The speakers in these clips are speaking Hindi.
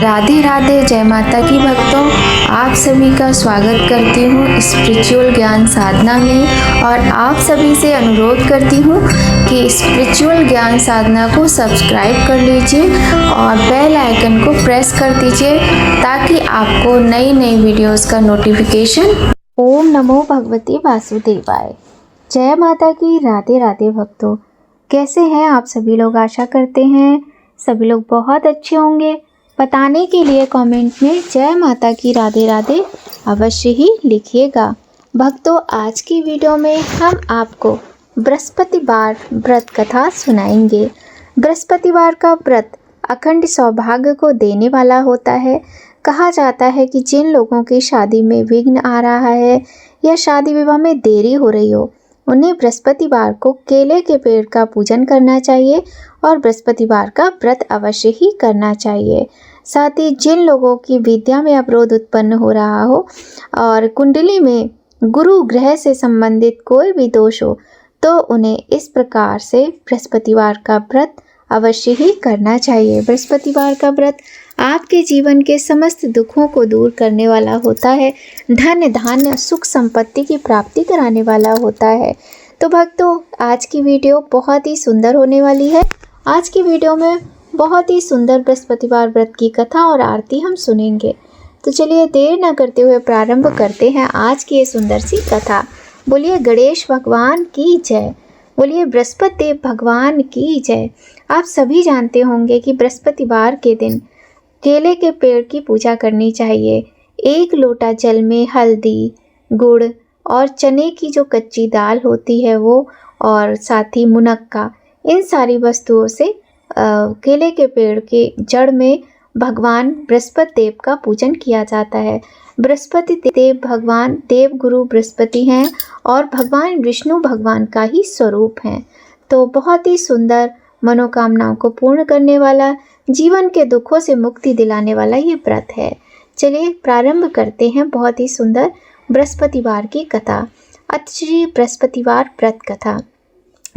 राधे राधे, जय माता की भक्तों। आप सभी का स्वागत करती हूँ स्पिरिचुअल ज्ञान साधना में और आप सभी से अनुरोध करती हूँ कि स्पिरिचुअल ज्ञान साधना को सब्सक्राइब कर लीजिए और बेल आइकन को प्रेस कर दीजिए ताकि आपको नई नई वीडियोस का नोटिफिकेशन। ओम नमो भगवती वासुदेवाय। जय माता की। राधे राधे भक्तों, कैसे हैं आप सभी लोग? आशा करते हैं सभी लोग बहुत अच्छे होंगे। बताने के लिए कमेंट में जय माता की राधे राधे अवश्य ही लिखिएगा। भक्तों, आज की वीडियो में हम आपको बृहस्पतिवार व्रत कथा सुनाएंगे। बृहस्पतिवार का व्रत अखंड सौभाग्य को देने वाला होता है। कहा जाता है कि जिन लोगों की शादी में विघ्न आ रहा है या शादी विवाह में देरी हो रही हो, उन्हें बृहस्पतिवार को केले के पेड़ का पूजन करना चाहिए और बृहस्पतिवार का व्रत अवश्य ही करना चाहिए। साथ ही जिन लोगों की विद्या में अवरोध उत्पन्न हो रहा हो और कुंडली में गुरु ग्रह से संबंधित कोई भी दोष हो, तो उन्हें इस प्रकार से बृहस्पतिवार का व्रत अवश्य ही करना चाहिए। बृहस्पतिवार का व्रत आपके जीवन के समस्त दुखों को दूर करने वाला होता है। धन धान्य सुख संपत्ति की प्राप्ति कराने वाला होता है। तो भक्तों, आज की वीडियो बहुत ही सुंदर होने वाली है। आज की वीडियो में बहुत ही सुंदर बृहस्पतिवार व्रत की कथा और आरती हम सुनेंगे। तो चलिए देर न करते हुए प्रारंभ करते हैं आज की ये सुंदर सी कथा। बोलिए गणेश भगवान की जय, बोलिए बृहस्पति भगवान की जय। आप सभी जानते होंगे कि बृहस्पतिवार के दिन केले के पेड़ की पूजा करनी चाहिए। 1 लोटा जल में हल्दी, गुड़ और चने की जो कच्ची दाल होती है वो, और साथ ही मुनक्का, इन सारी वस्तुओं से केले के पेड़ के जड़ में भगवान बृहस्पति देव का पूजन किया जाता है। बृहस्पति देव भगवान देव गुरु बृहस्पति हैं और भगवान विष्णु भगवान का ही स्वरूप हैं। तो बहुत ही सुंदर, मनोकामनाओं को पूर्ण करने वाला, जीवन के दुखों से मुक्ति दिलाने वाला ये व्रत है। चलिए प्रारंभ करते हैं बहुत ही सुंदर बृहस्पतिवार की कथा। अतिश्री बृहस्पतिवार व्रत कथा।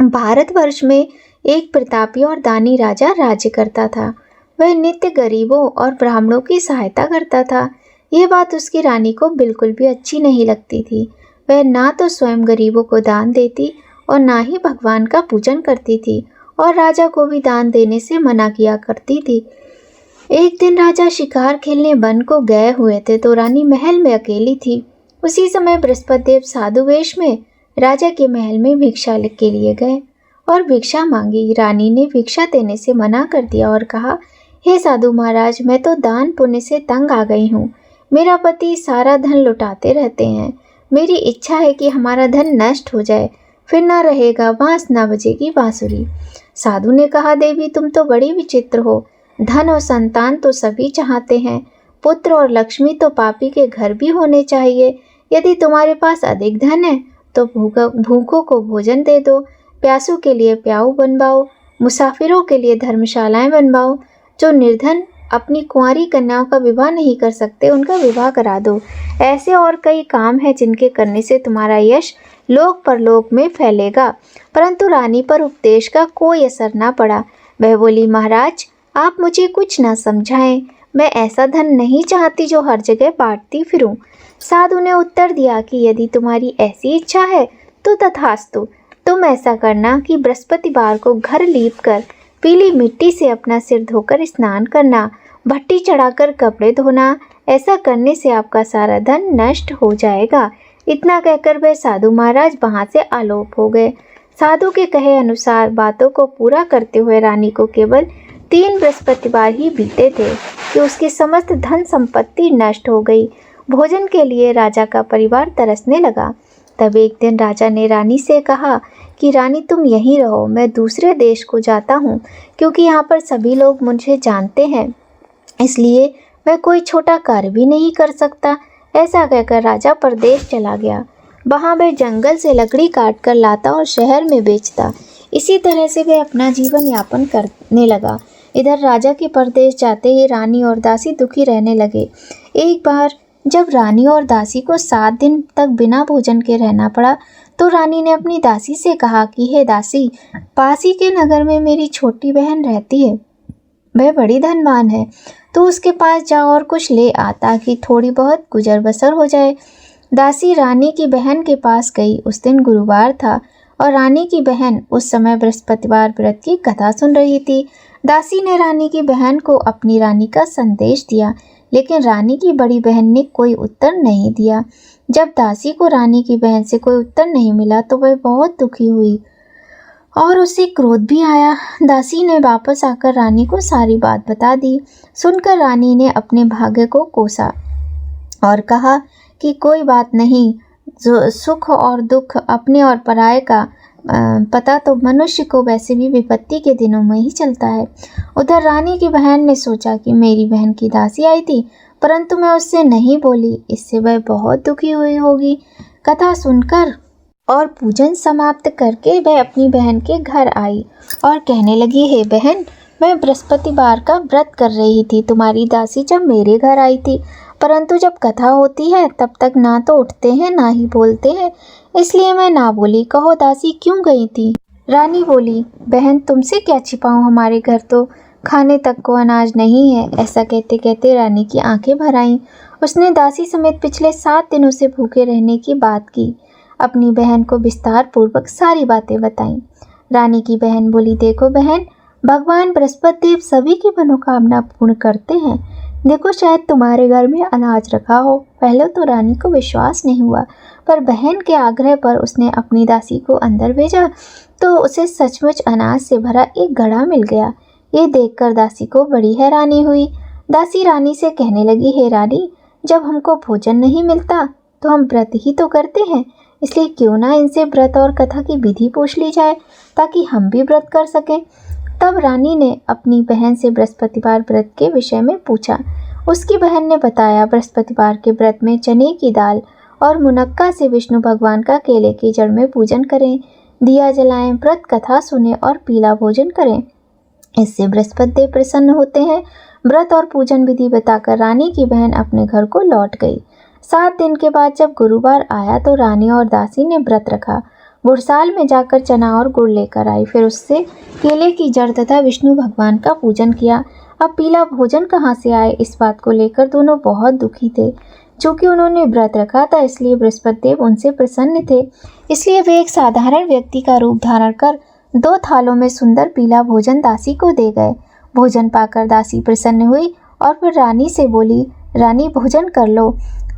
भारतवर्ष में एक प्रतापी और दानी राजा राज्य करता था। वह नित्य गरीबों और ब्राह्मणों की सहायता करता था। ये बात उसकी रानी को बिल्कुल भी अच्छी नहीं लगती थी। वह ना तो स्वयं गरीबों को दान देती और ना ही भगवान का पूजन करती थी, और राजा को भी दान देने से मना किया करती थी। एक दिन राजा शिकार खेलने वन को गए हुए थे तो रानी महल में अकेली थी। उसी समय बृहस्पति देव साधु वेश में राजा के महल में भिक्षा के लिए गए और भिक्षा मांगी। रानी ने भिक्षा देने से मना कर दिया और कहा, हे साधु महाराज, मैं तो दान पुण्य से तंग आ गई हूँ। मेरा पति सारा धन लुटाते रहते हैं। मेरी इच्छा है कि हमारा धन नष्ट हो जाए, फिर ना रहेगा बांस ना बजेगी बांसुरी। साधु ने कहा, देवी तुम तो बड़ी विचित्र हो। धन और संतान तो सभी चाहते हैं, पुत्र और लक्ष्मी तो पापी के घर भी होने चाहिए। यदि तुम्हारे पास अधिक धन है तो भूखों को भोजन दे दो, प्यासों के लिए प्याऊ बनवाओ, मुसाफिरों के लिए धर्मशालाएं बनवाओ। जो निर्धन अपनी कुंवारी कन्याओं का विवाह नहीं कर सकते, उनका विवाह करा दो। ऐसे और कई काम हैं जिनके करने से तुम्हारा यश लोक परलोक में फैलेगा। परंतु रानी पर उपदेश का कोई असर ना पड़ा। वह बोली, महाराज आप मुझे कुछ ना समझाएं। मैं ऐसा धन नहीं चाहती जो हर जगह बांटती फिरूं। साधु ने उत्तर दिया कि यदि तुम्हारी ऐसी इच्छा है तो तथास्तु। तुम ऐसा करना कि बृहस्पतिवार को घर लीप कर पीली मिट्टी से अपना सिर धोकर स्नान करना, भट्टी चढ़ाकर कपड़े धोना। ऐसा करने से आपका सारा धन नष्ट हो जाएगा। इतना कहकर वह साधु महाराज वहाँ से आलोप हो गए। साधु के कहे अनुसार बातों को पूरा करते हुए रानी को केवल 3 बृहस्पतिवार ही बीते थे कि उसकी समस्त धन संपत्ति नष्ट हो गई। भोजन के लिए राजा का परिवार तरसने लगा। तब एक दिन राजा ने रानी से कहा कि रानी तुम यहीं रहो, मैं दूसरे देश को जाता हूँ, क्योंकि यहाँ पर सभी लोग मुझे जानते हैं, इसलिए मैं कोई छोटा कार्य भी नहीं कर सकता। ऐसा कहकर राजा परदेश चला गया। वहाँ वह जंगल से लकड़ी काट कर लाता और शहर में बेचता। इसी तरह से वह अपना जीवन यापन करने लगा। इधर राजा के परदेश जाते ही रानी और दासी दुखी रहने लगे। एक बार जब रानी और दासी को 7 दिन तक बिना भोजन के रहना पड़ा, तो रानी ने अपनी दासी से कहा कि हे दासी, पास ही के नगर में मेरी छोटी बहन रहती है। वह बड़ी धनवान है। तू उसके पास जा और कुछ ले आ ताकि थोड़ी बहुत गुजर बसर हो जाए। दासी रानी की बहन के पास गई। उस दिन गुरुवार था और रानी की बहन उस समय बृहस्पतिवार व्रत की कथा सुन रही थी। दासी ने रानी की बहन को अपनी रानी का संदेश दिया, लेकिन रानी की बड़ी बहन ने कोई उत्तर नहीं दिया। जब दासी को रानी की बहन से कोई उत्तर नहीं मिला तो वह बहुत दुखी हुई और उसे क्रोध भी आया। दासी ने वापस आकर रानी को सारी बात बता दी। सुनकर रानी ने अपने भाग्य को कोसा और कहा कि कोई बात नहीं, जो सुख और दुख अपने और पराये का पता तो मनुष्य को वैसे भी विपत्ति के दिनों में ही चलता है। उधर रानी की बहन ने सोचा कि मेरी बहन की दासी आई थी, परंतु मैं उससे नहीं बोली, इससे वह बहुत दुखी हुई होगी। कथा सुनकर और पूजन समाप्त करके वह अपनी बहन के घर आई और कहने लगी, हे बहन, मैं बृहस्पतिवार का व्रत कर रही थी। तुम्हारी दासी जब मेरे घर आई थी, परंतु जब कथा होती है तब तक ना तो उठते हैं ना ही बोलते हैं, इसलिए मैं ना बोली। कहो दासी क्यों गई थी? रानी बोली, बहन तुमसे क्या छिपाऊं, हमारे घर तो खाने तक को अनाज नहीं है। ऐसा कहते कहते रानी की आंखें भर आईं। उसने दासी समेत पिछले 7 दिनों से भूखे रहने की बात की। अपनी बहन को विस्तार पूर्वक सारी बातें बताईं। रानी की बहन बोली, देखो बहन, भगवान बृहस्पति देव सभी की मनोकामना पूर्ण करते हैं। देखो शायद तुम्हारे घर में अनाज रखा हो। पहले तो रानी को विश्वास नहीं हुआ, पर बहन के आग्रह पर उसने अपनी दासी को अंदर भेजा तो उसे सचमुच अनाज से भरा एक घड़ा मिल गया। ये देखकर दासी को बड़ी हैरानी हुई। दासी रानी से कहने लगी, हे रानी, जब हमको भोजन नहीं मिलता तो हम व्रत ही तो करते हैं, इसलिए क्यों ना इनसे व्रत और कथा की विधि पूछ ली जाए ताकि हम भी व्रत कर सकें। तब रानी ने अपनी बहन से बृहस्पतिवार व्रत के विषय में पूछा। उसकी बहन ने बताया, बृहस्पतिवार के व्रत में चने की दाल और मुनक्का से विष्णु भगवान का केले की जड़ में पूजन करें, दिया जलाएं, व्रत कथा सुने और पीला भोजन करें। इससे बृहस्पति देव प्रसन्न होते हैं। व्रत और पूजन विधि बताकर रानी की बहन अपने घर को लौट गई। 7 दिन के बाद जब गुरुवार आया तो रानी और दासी ने व्रत रखा। गुड़साल में जाकर चना और गुड़ लेकर आई, फिर उससे केले की जड़ तथा विष्णु भगवान का पूजन किया। अब पीला भोजन कहाँ से आए, इस बात को लेकर दोनों बहुत दुखी थे। चूँकि उन्होंने व्रत रखा था इसलिए बृहस्पति देव उनसे प्रसन्न थे, इसलिए वे एक साधारण व्यक्ति का रूप धारण कर 2 थालों में सुंदर पीला भोजन दासी को दे गए। भोजन पाकर दासी प्रसन्न हुई और फिर रानी से बोली, रानी भोजन कर लो।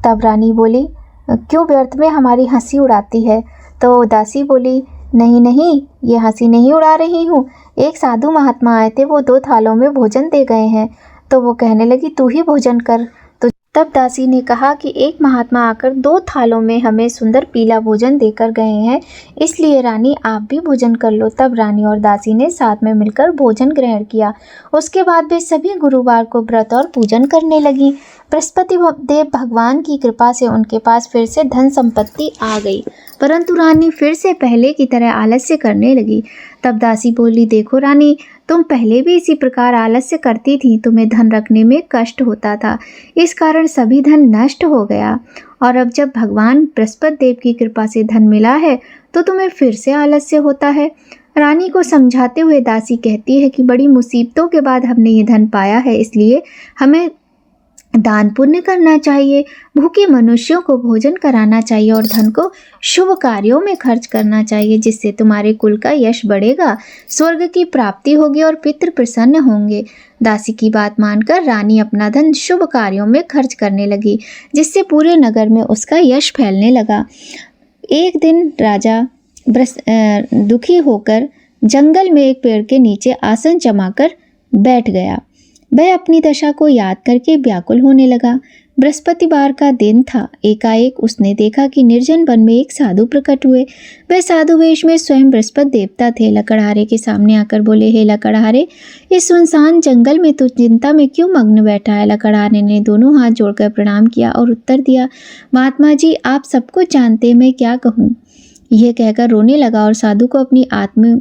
तब रानी बोली, क्यों व्यर्थ में हमारी हंसी उड़ाती है? तो दासी बोली, नहीं नहीं, ये हंसी नहीं उड़ा रही हूँ। एक साधु महात्मा आए थे, वो 2 थालों में भोजन दे गए हैं। तो वो कहने लगी, तू ही भोजन कर। तो तब दासी ने कहा कि एक महात्मा आकर 2 थालों में हमें सुंदर पीला भोजन देकर गए हैं, इसलिए रानी आप भी भोजन कर लो। तब रानी और दासी ने साथ में मिलकर भोजन ग्रहण किया। उसके बाद वे सभी गुरुवार को व्रत और पूजन करने लगी। बृहस्पति देव भगवान की कृपा से उनके पास फिर से धन संपत्ति आ गई, परंतु रानी फिर से पहले की तरह आलस्य करने लगी। तब दासी बोली, देखो रानी, तुम पहले भी इसी प्रकार आलस्य करती थी, तुम्हें धन रखने में कष्ट होता था, इस कारण सभी धन नष्ट हो गया, और अब जब भगवान बृहस्पति देव की कृपा से धन मिला है तो तुम्हें फिर से आलस्य होता है। रानी को समझाते हुए दासी कहती है कि बड़ी मुसीबतों के बाद हमने ये धन पाया है, इसलिए हमें दान पुण्य करना चाहिए, भूखे मनुष्यों को भोजन कराना चाहिए और धन को शुभ कार्यों में खर्च करना चाहिए, जिससे तुम्हारे कुल का यश बढ़ेगा, स्वर्ग की प्राप्ति होगी और पितृ प्रसन्न होंगे। दासी की बात मानकर रानी अपना धन शुभ कार्यों में खर्च करने लगी, जिससे पूरे नगर में उसका यश फैलने लगा। एक दिन राजा दुखी होकर जंगल में एक पेड़ के नीचे आसन जमाकर बैठ गया। वह अपनी दशा को याद करके व्याकुल होने लगा। बृहस्पतिवार का दिन था। एकाएक उसने देखा कि निर्जन वन में एक साधु प्रकट हुए। वह साधु वेश में स्वयं बृहस्पति देवता थे। लकड़हारे के सामने आकर बोले, हे लकड़हारे, इस सुनसान जंगल में तू चिंता में क्यों मग्न बैठा है? लकड़हारे ने दोनों हाथ जोड़कर प्रणाम किया और उत्तर दिया, महात्मा जी, आप सब कुछ जानते, मैं क्या कहूँ? यह कहकर रोने लगा और साधु को अपनी आत्म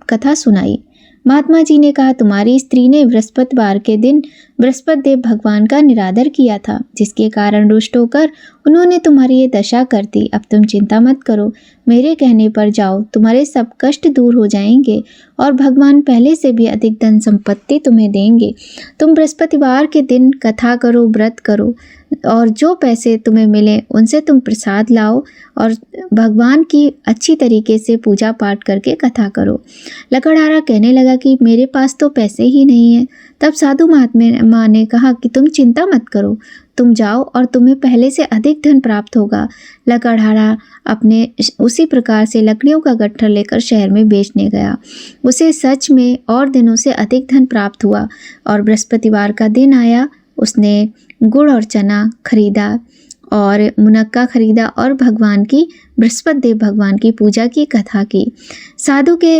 कथा सुनाई। महात्मा जी ने कहा, तुम्हारी स्त्री ने बृहस्पतिवार के दिन बृहस्पति देव भगवान का निरादर किया था, जिसके कारण रुष्ट होकर उन्होंने तुम्हारी ये दशा कर दी। अब तुम चिंता मत करो, मेरे कहने पर जाओ, तुम्हारे सब कष्ट दूर हो जाएंगे और भगवान पहले से भी अधिक धन संपत्ति तुम्हें देंगे। तुम बृहस्पतिवार के दिन कथा करो, व्रत करो और जो पैसे तुम्हें मिले उनसे तुम प्रसाद लाओ और भगवान की अच्छी तरीके से पूजा पाठ करके कथा करो। लकड़हारा कहने लगा कि मेरे पास तो पैसे ही नहीं है। तब साधु महात्मा ने कहा कि तुम चिंता मत करो, तुम जाओ और तुम्हें पहले से अधिक धन प्राप्त होगा। लकड़हारा अपने उसी प्रकार से लकड़ियों का गट्ठर लेकर शहर में बेचने गया। उसे सच में और दिनों से अधिक धन प्राप्त हुआ और बृहस्पतिवार का दिन आया। उसने गुड़ और चना खरीदा और मुनक्का खरीदा और भगवान की बृहस्पति देव भगवान की पूजा की, कथा की। साधु के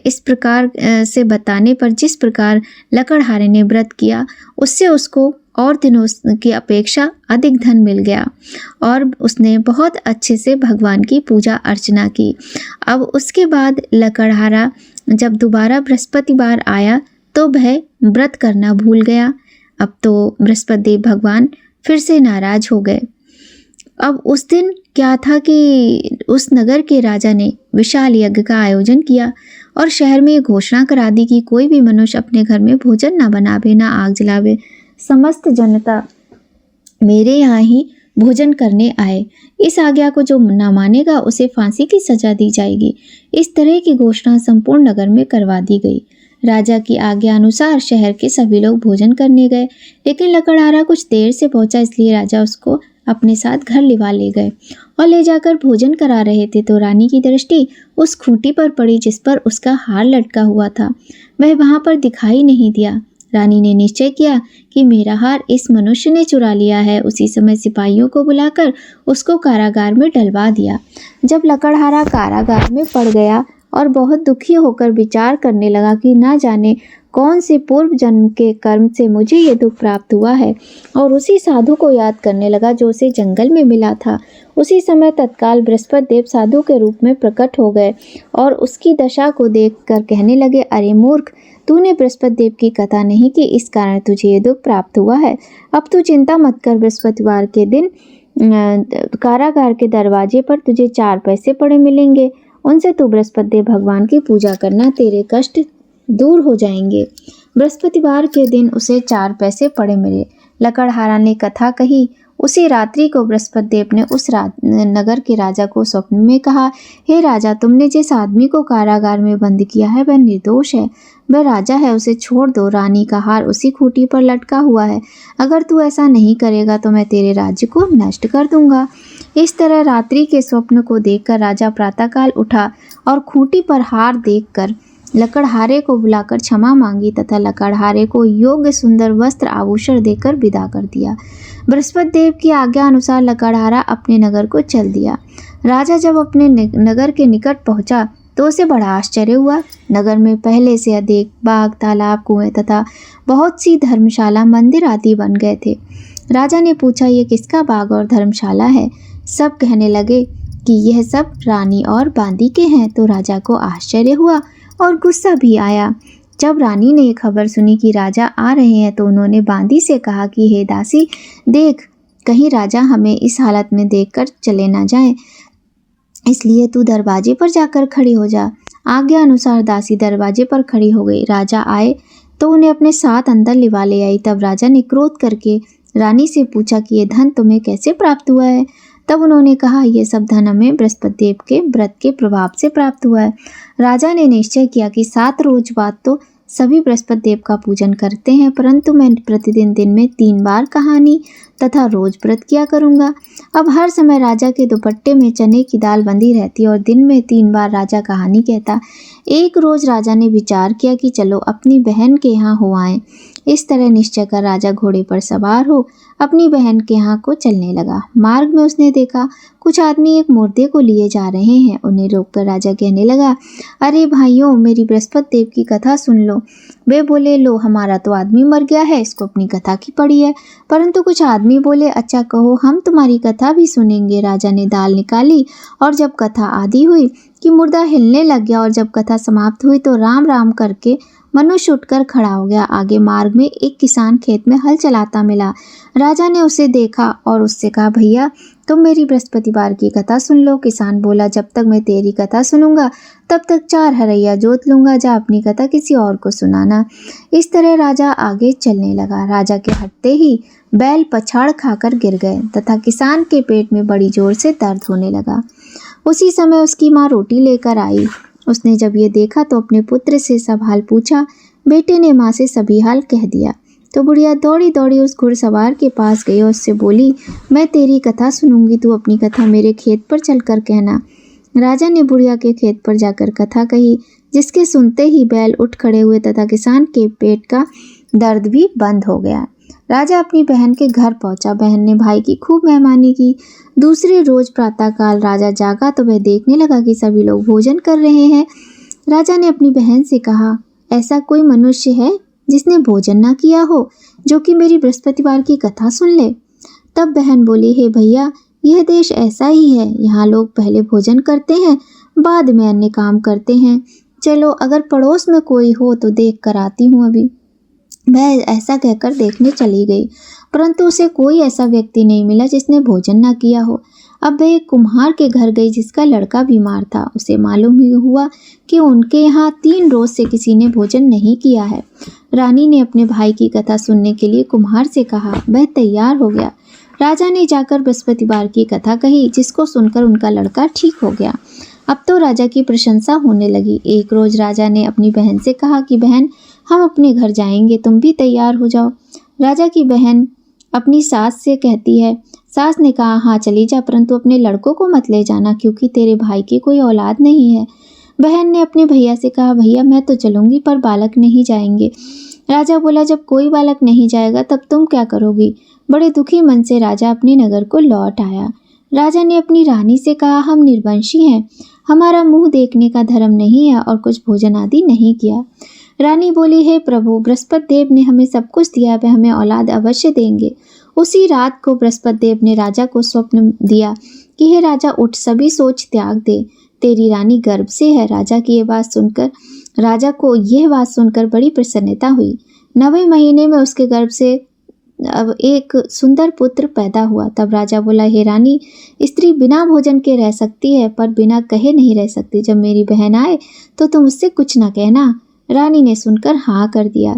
इस प्रकार से बताने पर जिस प्रकार लकड़हारे ने व्रत किया, उससे उसको और दिनों की अपेक्षा अधिक धन मिल गया और उसने बहुत अच्छे से भगवान की पूजा अर्चना की। अब उसके बाद लकड़हारा जब दोबारा बृहस्पतिवार आया तो वह व्रत करना भूल गया। अब तो बृहस्पति देव भगवान फिर से नाराज हो गए। अब उस दिन क्या था कि उस नगर के राजा ने विशाल यज्ञ का आयोजन किया और शहर में घोषणा करा दी कि कोई भी मनुष्य अपने घर में भोजन ना बनावे, ना आग जलावे। समस्त जनता मेरे यहाँ ही भोजन करने आए। इस आज्ञा को जो ना मानेगा उसे फांसी की सजा दी जाएगी। इस तरह की घोषणा संपूर्ण नगर में करवा दी गई। राजा की आज्ञा अनुसार शहर के सभी लोग भोजन करने गए, लेकिन लकड़हारा कुछ देर से पहुंचा, इसलिए राजा उसको अपने साथ घर लिवा ले गए और ले जाकर भोजन करा रहे थे तो रानी की दृष्टि उस खूंटी पर पड़ी जिस पर उसका हार लटका हुआ था। वह वहां पर दिखाई नहीं दिया। रानी ने निश्चय किया कि मेरा हार इस मनुष्य ने चुरा लिया है। उसी समय सिपाहियों को बुलाकर उसको कारागार में डलवा दिया। जब लकड़हारा कारागार में पड़ गया और बहुत दुखी होकर विचार करने लगा कि ना जाने कौन से पूर्व जन्म के कर्म से मुझे ये दुख प्राप्त हुआ है, और उसी साधु को याद करने लगा जो उसे जंगल में मिला था। उसी समय तत्काल बृहस्पति देव साधु के रूप में प्रकट हो गए और उसकी दशा को देखकर कहने लगे, अरे मूर्ख, तूने बृहस्पति देव की कथा नहीं की, इस कारण तुझे ये दुख प्राप्त हुआ है। अब तू चिंता मत कर, बृहस्पतिवार के दिन कारागार के दरवाजे पर तुझे 4 पैसे पड़े मिलेंगे, उनसे तू बृहस्पति देव भगवान की पूजा करना, तेरे कष्ट दूर हो जाएंगे। बृहस्पतिवार के दिन उसे 4 पैसे पड़े मिले। लकड़हारा ने कथा कही। उसी रात्रि को बृहस्पति देव ने उस नगर के राजा को स्वप्न में कहा, हे राजा, तुमने जिस आदमी को कारागार में बंद किया है वह निर्दोष है, वह राजा है, उसे छोड़ दो। रानी का हार उसी खूंटी पर लटका हुआ है। अगर तू ऐसा नहीं करेगा तो मैं तेरे राज्य को नष्ट कर दूंगा। इस तरह रात्रि के स्वप्न को देखकर राजा प्रातःकाल उठा और खूंटी पर हार देखकर लकड़हारे को बुलाकर क्षमा मांगी तथा लकड़हारे को योग्य सुंदर वस्त्र आभूषण देकर विदा कर दिया। बृहस्पति देव की आज्ञा अनुसार लकड़हारा अपने नगर को चल दिया। राजा जब अपने नगर के निकट पहुंचा तो उसे बड़ा आश्चर्य हुआ। नगर में पहले से अधिक बाग, तालाब, कुएं तथा बहुत सी धर्मशाला, मंदिर आदि बन गए थे। राजा ने पूछा, ये किसका बाग और धर्मशाला है? सब कहने लगे कि यह सब रानी और बांदी के हैं। तो राजा को आश्चर्य हुआ और गुस्सा भी आया। जब रानी ने खबर सुनी कि राजा आ रहे हैं तो उन्होंने बांदी से कहा कि हे दासी, देख, कहीं राजा हमें इस हालत में देखकर चले ना जाएं, इसलिए तू दरवाजे पर जाकर खड़ी हो जा। आज्ञा अनुसार दासी दरवाजे पर खड़ी हो गई। राजा आए तो उन्हें अपने साथ अंदर लिवा ले आई। तब राजा ने क्रोध करके रानी से पूछा कि ये धन तुम्हें कैसे प्राप्त हुआ है? तब उन्होंने कहा, यह सब धन हमें बृहस्पति देव के व्रत के प्रभाव से प्राप्त हुआ है। राजा ने निश्चय किया कि 7 रोज बाद तो सभी बृहस्पति देव का पूजन करते हैं, परंतु मैं प्रतिदिन दिन में 3 बार कहानी तथा रोज व्रत किया करूँगा। अब हर समय राजा के दुपट्टे में चने की दाल बंधी रहती और दिन में 3 बार राजा कहानी कहता। एक रोज राजा ने विचार किया कि चलो अपनी बहन के यहाँ हो आएं। इस तरह निश्चय कर राजा घोड़े पर सवार हो अपनी बहन के यहाँ को चलने लगा। मार्ग में उसने देखा कुछ आदमी एक मुर्दे को लिए जा रहे हैं। उन्हें रोककर राजा कहने लगा, अरे भाइयों, मेरी बृहस्पति देव की कथा सुन लो। वे बोले, लो, हमारा तो आदमी मर गया है, इसको अपनी कथा की पड़ी है। परंतु कुछ आदमी बोले, अच्छा कहो, हम तुम्हारी कथा भी सुनेंगे। राजा ने दाल निकाली और जब कथा आधी हुई कि मुर्दा हिलने लग गया, और जब कथा समाप्त हुई तो राम राम करके मनुष्य उठकर खड़ा हो गया। आगे मार्ग में एक किसान खेत में हल चलाता मिला। राजा ने उसे देखा और उससे कहा, भैया, तुम मेरी बृहस्पतिवार की कथा सुन लो। किसान बोला, जब तक मैं तेरी कथा सुनूंगा तब तक 4 हरैया जोत लूंगा, जा अपनी कथा किसी और को सुनाना। इस तरह राजा आगे चलने लगा। राजा के हटते ही बैल पछाड़ खाकर गिर गए तथा किसान के पेट में बड़ी जोर से दर्द होने लगा। उसी समय उसकी माँ रोटी लेकर आई। उसने जब ये देखा तो अपने पुत्र से सब हाल पूछा। बेटे ने माँ से सभी हाल कह दिया। तो बुढ़िया दौड़ी दौड़ी उस घुड़सवार के पास गई और उससे बोली, मैं तेरी कथा सुनूंगी, तू अपनी कथा मेरे खेत पर चलकर कहना। राजा ने बुढ़िया के खेत पर जाकर कथा कही, जिसके सुनते ही बैल उठ खड़े हुए तथा किसान के पेट का दर्द भी बंद हो गया। राजा अपनी बहन के घर पहुंचा। बहन ने भाई की खूब मेहमानी की। दूसरे रोज प्रातःकाल राजा जागा तो वह देखने लगा कि सभी लोग भोजन कर रहे हैं। राजा ने अपनी बहन से कहा, ऐसा कोई मनुष्य है जिसने भोजन ना किया हो, जो कि मेरी बृहस्पतिवार की कथा सुन ले। तब बहन बोली, हे भैया, यह देश ऐसा ही है। यहाँ लोग पहले भोजन करते हैं, बाद में अन्य काम करते हैं। चलो, अगर पड़ोस में कोई हो तो देख कर आती हूँ अभी। वह ऐसा कहकर देखने चली गई, परंतु उसे कोई ऐसा व्यक्ति नहीं मिला जिसने भोजन ना किया हो। अब वह एक कुम्हार के घर गई जिसका लड़का बीमार था। उसे मालूम ही हुआ कि उनके यहाँ 3 रोज से किसी ने भोजन नहीं किया है। रानी ने अपने भाई की कथा सुनने के लिए कुम्हार से कहा। वह तैयार हो गया। राजा ने जाकर बृहस्पतिवार की कथा कही, जिसको सुनकर उनका लड़का ठीक हो गया। अब तो राजा की प्रशंसा होने लगी। एक रोज राजा ने अपनी बहन से कहा कि बहन, हम अपने घर जाएंगे, तुम भी तैयार हो जाओ। राजा की बहन अपनी सास से कहती है। सास ने कहा, हाँ चली जा, परंतु अपने लड़कों को मत ले जाना, क्योंकि तेरे भाई की कोई औलाद नहीं है। बहन ने अपने भैया से कहा, भैया मैं तो चलूंगी, पर बालक नहीं जाएंगे। राजा बोला, जब कोई बालक नहीं जाएगा तब तुम क्या करोगी। बड़े दुखी मन से राजा अपने नगर को लौट आया। राजा ने अपनी रानी से कहा, हम निर्वंशी हैं, हमारा मुंह देखने का धर्म नहीं है और कुछ भोजन आदि नहीं किया। रानी बोली, हे प्रभु, बृहस्पति देव ने हमें सब कुछ दिया, वे हमें औलाद अवश्य देंगे। उसी रात को बृहस्पति देव ने राजा को स्वप्न दिया कि हे राजा, उठ, सभी सोच त्याग दे, तेरी रानी गर्भ से है। राजा को यह बात सुनकर बड़ी प्रसन्नता हुई। 9वें महीने में उसके गर्भ से अब एक सुंदर पुत्र पैदा हुआ। तब राजा बोला, हे रानी, स्त्री बिना भोजन के रह सकती है, पर बिना कहे नहीं रह सकती। जब मेरी बहन आए तो तुम उससे कुछ न कहना। रानी ने सुनकर हाँ कर दिया।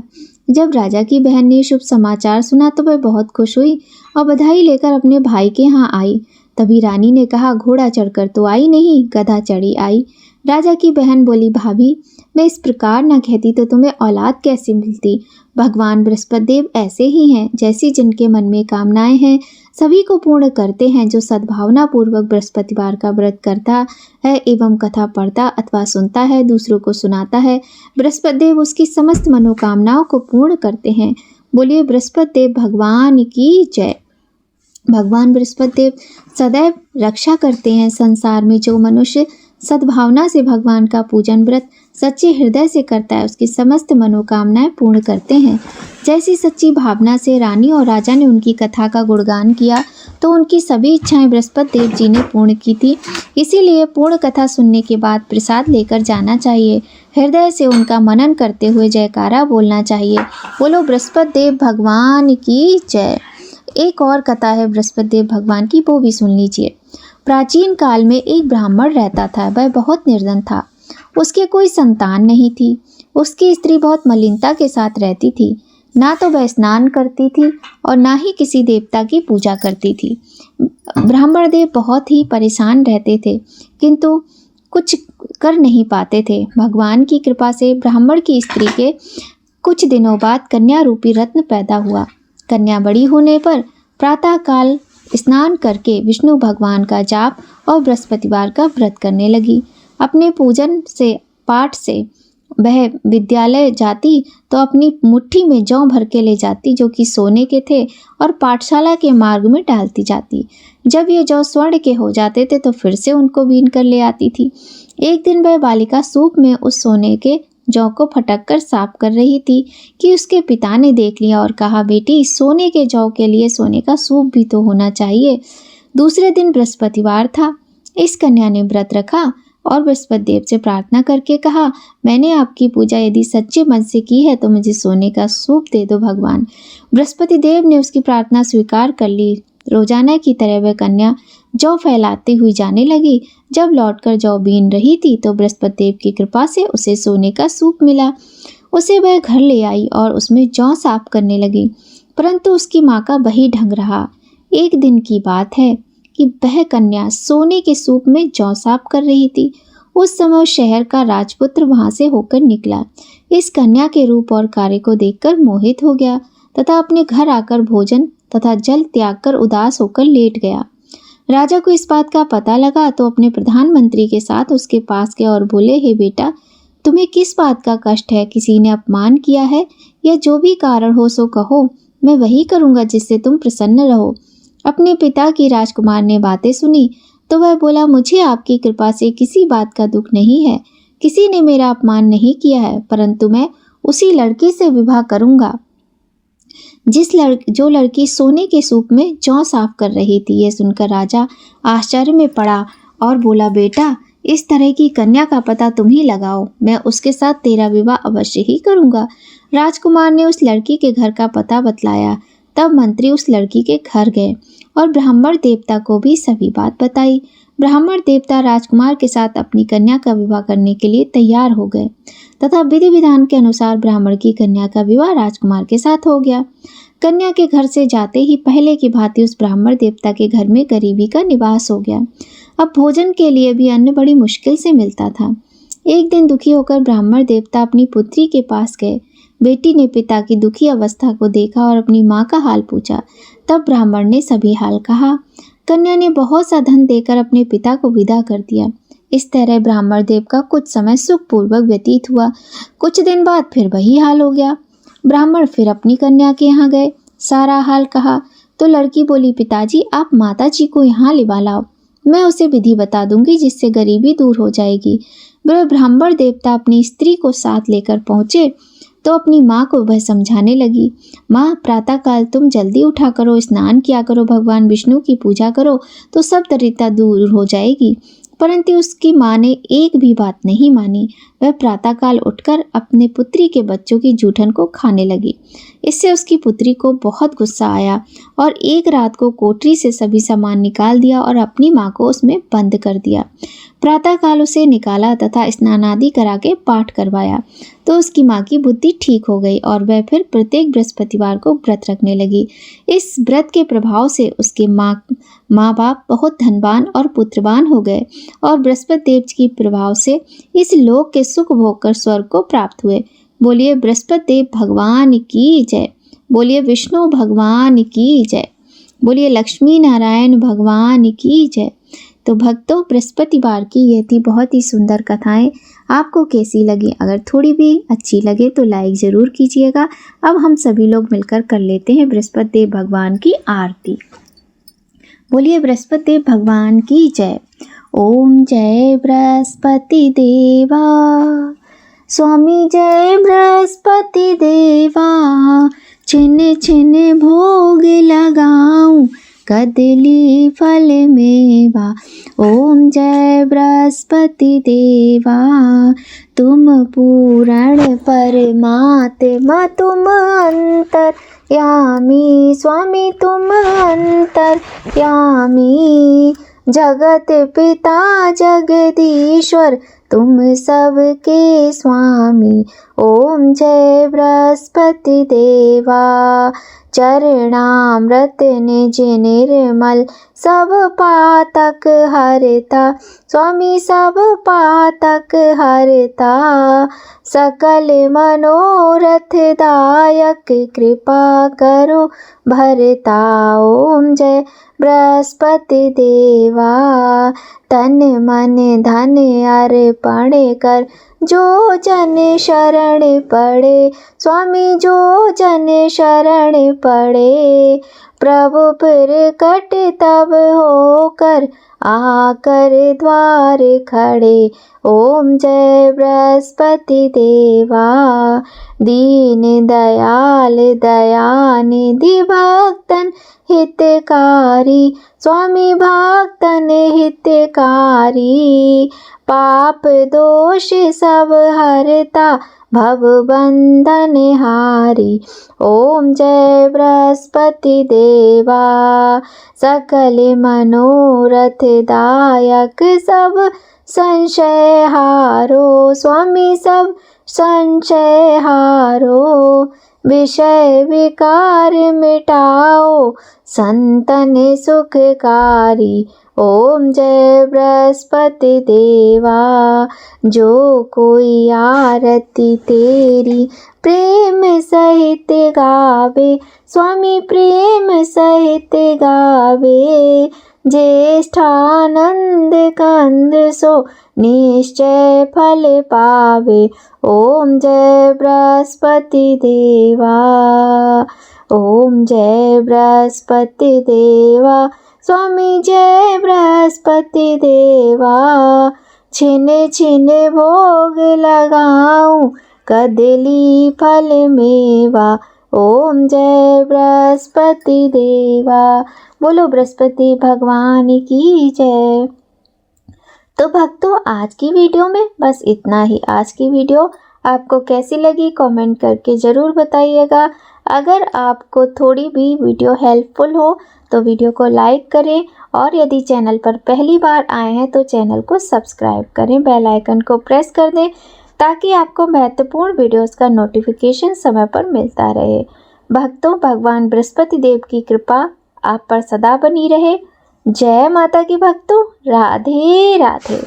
जब राजा की बहन ने शुभ समाचार सुना तो वह बहुत खुश हुई और बधाई लेकर अपने भाई के यहाँ आई। तभी रानी ने कहा, घोड़ा चढ़कर तो आई नहीं, गधा चढ़ी आई। राजा की बहन बोली, भाभी, मैं इस प्रकार न कहती तो तुम्हें औलाद कैसे मिलती। भगवान बृहस्पति देव ऐसे ही हैं, जैसी जिनके मन में कामनाएं हैं सभी को पूर्ण करते हैं। जो सद्भावना पूर्वक बृहस्पतिवार का व्रत करता है एवं कथा पढ़ता अथवा सुनता है, दूसरों को सुनाता है, बृहस्पति देव उसकी समस्त मनोकामनाओं को पूर्ण करते हैं। बोलिए बृहस्पति देव भगवान की जय। भगवान बृहस्पति देव सदैव रक्षा करते हैं। संसार में जो मनुष्य सद्भावना से भगवान का पूजन व्रत सच्चे हृदय से करता है, उसकी समस्त मनोकामनाएं पूर्ण करते हैं। जैसी सच्ची भावना से रानी और राजा ने उनकी कथा का गुणगान किया तो उनकी सभी इच्छाएं बृहस्पति देव जी ने पूर्ण की थी। इसीलिए पूर्ण कथा सुनने के बाद प्रसाद लेकर जाना चाहिए। हृदय से उनका मनन करते हुए जयकारा बोलना चाहिए। बोलो बृहस्पति देव भगवान की जय। एक और कथा है बृहस्पति देव भगवान की, वो भी सुन लीजिए। प्राचीन काल में एक ब्राह्मण रहता था। वह बहुत निर्धन था। उसके कोई संतान नहीं थी। उसकी स्त्री बहुत मलिनता के साथ रहती थी। ना तो वह स्नान करती थी और ना ही किसी देवता की पूजा करती थी। ब्राह्मण देव बहुत ही परेशान रहते थे, किंतु कुछ कर नहीं पाते थे। भगवान की कृपा से ब्राह्मण की स्त्री के कुछ दिनों बाद कन्या रूपी रत्न पैदा हुआ। कन्या बड़ी होने पर प्रातःकाल स्नान करके विष्णु भगवान का जाप और बृहस्पतिवार का व्रत करने लगी। अपने पूजन से पाठ से वह विद्यालय जाती तो अपनी मुट्ठी में जौ भर के ले जाती जो कि सोने के थे और पाठशाला के मार्ग में डालती जाती। जब ये जौ स्वर्ण के हो जाते थे तो फिर से उनको बीन कर ले आती थी। एक दिन वह बालिका सूप में उस सोने के जौ को फटक कर साफ कर रही थी कि उसके पिता ने देख लिया और कहा, बेटी, सोने के जौ के लिए सोने का सूप भी तो होना चाहिए। दूसरे दिन बृहस्पतिवार था। इस कन्या ने व्रत रखा और बृहस्पति देव से प्रार्थना करके कहा, मैंने आपकी पूजा यदि सच्चे मन से की है तो मुझे सोने का सूप दे दो भगवान। बृहस्पति देव ने उसकी प्रार्थना स्वीकार कर ली। रोजाना की तरह वह कन्या जौ फैलाती हुई जाने लगी। जब लौटकर जौ बीन रही थी तो बृहस्पति देव की कृपा से उसे सोने का सूप मिला। उसे वह घर ले आई और उसमें जौ साफ करने लगी, परंतु उसकी माँ का वही ढंग रहा। एक दिन की बात है कि वह कन्या सोने के सूप में जौ साफ कर रही थी। उस समय शहर का राजपुत्र वहां से होकर निकला। इस कन्या के रूप और कार्य को देखकर मोहित हो गया तथा अपने घर आकर भोजन तथा जल त्याग कर उदास होकर लेट गया। राजा को इस बात का पता लगा तो अपने प्रधानमंत्री के साथ उसके पास गए और बोले, हे बेटा, तुम्हें किस बात का कष्ट है? किसी ने अपमान किया है या जो भी कारण हो सो कहो, मैं वही करूँगा जिससे तुम प्रसन्न रहो। अपने पिता की राजकुमार ने बातें सुनी तो वह बोला, मुझे आपकी कृपा से किसी बात का दुख नहीं है। किसी ने मेरा अपमान नहीं किया है, परंतु मैं उसी लड़की से विवाह करूँगा जो लड़की सोने के सूप में जौ साफ कर रही थी। यह सुनकर राजा आश्चर्य में पड़ा और बोला, बेटा, इस तरह की कन्या का पता तुम ही लगाओ, मैं उसके साथ तेरा विवाह अवश्य ही करूँगा। राजकुमार ने उस लड़की के घर का पता बतलाया। तब मंत्री उस लड़की के घर गए और ब्राह्मण देवता को भी सभी बात बताई। ब्राह्मण देवता राजकुमार के साथ अपनी कन्या का विवाह करने के लिए तैयार हो गए तथा विधि विधान के अनुसार ब्राह्मण की कन्या का विवाह राजकुमार के साथ हो गया। कन्या के घर से जाते ही पहले की भांति उस ब्राह्मण देवता के घर में गरीबी का निवास हो गया। अब भोजन के लिए भी अन्न बड़ी मुश्किल से मिलता था। एक दिन दुखी होकर ब्राह्मण देवता अपनी पुत्री के पास गए। बेटी ने पिता की दुखी अवस्था को देखा और अपनी माँ का हाल पूछा। तब ब्राह्मण ने सभी हाल कहा। कन्या ने बहुत सा धन देकर अपने पिता को विदा कर दिया। इस तरह ब्राह्मण देव का कुछ समय सुखपूर्वक व्यतीत हुआ। कुछ दिन बाद फिर वही हाल हो गया। ब्राह्मण फिर अपनी कन्या के यहाँ गए, सारा हाल कहा तो लड़की बोली, पिताजी, आप माता जी को यहाँ लिवा लाओ, मैं उसे विधि बता दूंगी जिससे गरीबी दूर हो जाएगी। वह ब्राह्मण देवता अपनी स्त्री को साथ लेकर पहुँचे तो अपनी माँ को वह समझाने लगी, माँ, प्रातःकाल तुम जल्दी उठा करो, स्नान किया करो, भगवान विष्णु की पूजा करो तो सब दरिद्रता दूर हो जाएगी। परंतु उसकी माँ ने एक भी बात नहीं मानी। वह प्रातःकाल उठकर अपने पुत्री के बच्चों की जूठन को खाने लगी। इससे उसकी पुत्री को बहुत गुस्सा आया और एक रात को कोठरी से सभी सामान निकाल दिया और अपनी माँ को उसमें बंद कर दिया। प्रातःकाल उसे निकाला तथा स्नान आदि करा के पाठ करवाया तो उसकी माँ की बुद्धि ठीक हो गई और वह फिर प्रत्येक बृहस्पतिवार को व्रत रखने लगी। इस व्रत के प्रभाव से उसके माँ बाप बहुत धनवान और पुत्रवान हो गए और बृहस्पति देव की प्रभाव से इस लोक के सुख भोग कर स्वर्ग को प्राप्त हुए। बोलिए बृहस्पति देव भगवान की जय। बोलिए विष्णु भगवान की जय। बोलिए लक्ष्मी नारायण भगवान की जय। तो भक्तों, बृहस्पतिवार की ये थी बहुत ही सुंदर कथाएं। आपको कैसी लगी? अगर थोड़ी भी अच्छी लगे तो लाइक ज़रूर कीजिएगा। अब हम सभी लोग मिलकर कर लेते हैं बृहस्पति देव भगवान की आरती। बोलिए बृहस्पति देव भगवान की जय। ओम जय बृहस्पति देवा, स्वामी जय बृहस्पति देवा, छिन छिन भोग लगाऊं कदली फल मेवा। ओम जय बृहस्पति देवा, तुम पूर्ण परमात्मा, तुम अंतर्यामी, स्वामी तुम अंतर्यामी, जगत पिता जगदीश्वर, तुम सबके स्वामी। ओम जय बृहस्पति देवा, चरणामृत निज निर्मल, सब पातक हरता, स्वामी सब पातक हरता, सकल मनोरथ दायक, कृपा करो भरता। ओम जय बृहस्पति देवा, तन मन धन अर्पण कर, जो जन शरण पड़े। स्वामी जो जन शरण पड़े, प्रभु प्रकट तब होकर आकर द्वार खड़े। ओम जय बृहस्पति देवा, दीन दयाल दयानिधि भक्तन हितकारी। स्वामी भक्तन हितकारी, पाप दोष सब हरता भव बंधन हारी। ओम जय बृहस्पति देवा, सकल मनोरथ दायक सब संशय हारो। स्वामी सब संशय हारो, विषय विकार मिटाओ संतन सुखकारी। ओम जय बृहस्पति देवा, जो कोई आरती तेरी प्रेम सहित गावे। स्वामी प्रेम सहित गावे, ज्येष्ठानंद कंद सो निश्चय फल पावे। ओम जय बृहस्पति देवा, ओम जय बृहस्पति देवा। स्वामी जय बृहस्पति देवा, छिन छिन भोग लगाऊं कदली फल मेवा। ओम जय बृहस्पति देवा। बोलो बृहस्पति भगवान की जय। तो भक्तों, आज की वीडियो में बस इतना ही। आज की वीडियो आपको कैसी लगी कमेंट करके ज़रूर बताइएगा। अगर आपको थोड़ी भी वीडियो हेल्पफुल हो तो वीडियो को लाइक करें, और यदि चैनल पर पहली बार आए हैं तो चैनल को सब्सक्राइब करें, बेल आइकन को प्रेस कर दें ताकि आपको महत्वपूर्ण वीडियोस का नोटिफिकेशन समय पर मिलता रहे। भक्तों, भगवान बृहस्पति देव की कृपा आप पर सदा बनी रहे। जय माता की भक्तों, राधे राधे।